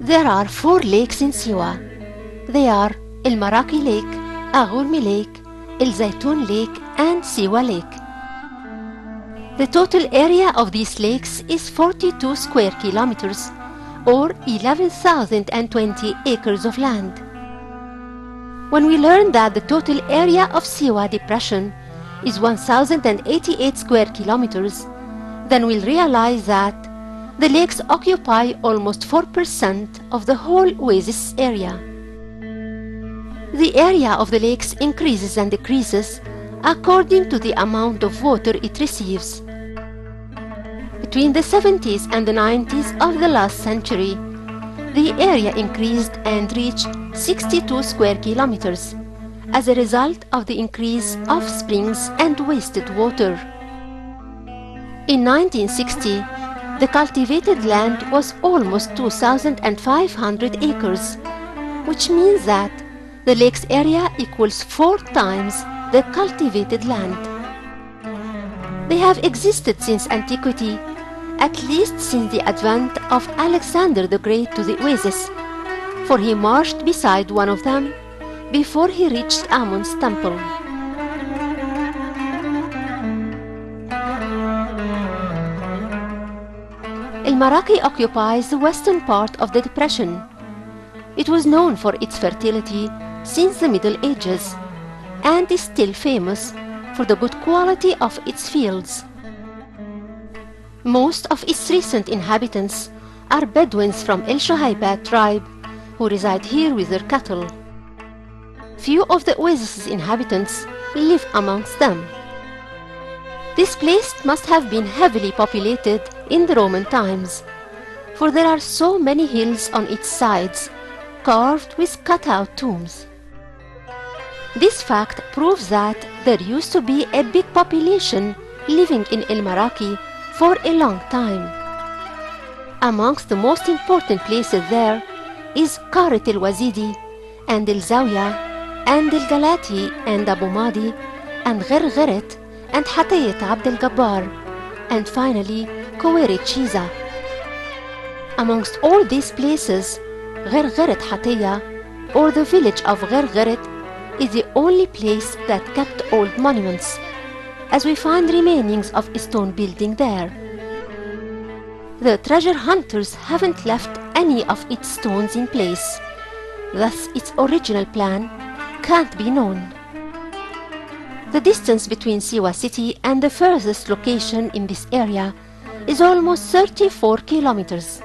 There are 4 lakes in Siwa. They are El Maraki Lake, Aghurmi Lake, El Zaytun Lake and Siwa Lake. The total area of these lakes is 42 square kilometers or 11,020 acres of land. When we learn that the total area of Siwa depression is 1,088 square kilometers, then we'll realize that the lakes occupy almost 4% of the whole oasis area. The area of the lakes increases and decreases according to the amount of water it receives. Between the 70s and the 90s of the last century, the area increased and reached 62 square kilometers as a result of the increase of springs and wasted water. In 1960, the cultivated land was almost 2,500 acres, which means that the lake's area equals 4 times the cultivated land. They have existed since antiquity, at least since the advent of Alexander the Great to the oasis, for he marched beside one of them before he reached Amun's temple. El Maraki occupies the western part of the depression. It was known for its fertility since the Middle Ages and is still famous for the good quality of its fields. Most of its recent inhabitants are Bedouins from El Shuhaibat tribe who reside here with their cattle. Few of the oasis's inhabitants live amongst them. This place must have been heavily populated in the Roman times, for there are so many hills on its sides, carved with cut-out tombs. This fact proves that there used to be a big population living in El Maraki for a long time. Amongst the most important places there is Qarat el-Wazidi and El Zawiya and El Galati and Abu Madi and Ghergheret and Hatayat Abd el-Gabbar and finally Kuwait Shiza. Amongst all these places, Ghergheret Hataya, or the village of Ghergheret, is the only place that kept old monuments, as we find remainings of a stone building there. The treasure hunters haven't left any of its stones in place, thus its original plan can't be known. The distance between Siwa city and the furthest location in this area is almost 34 kilometers.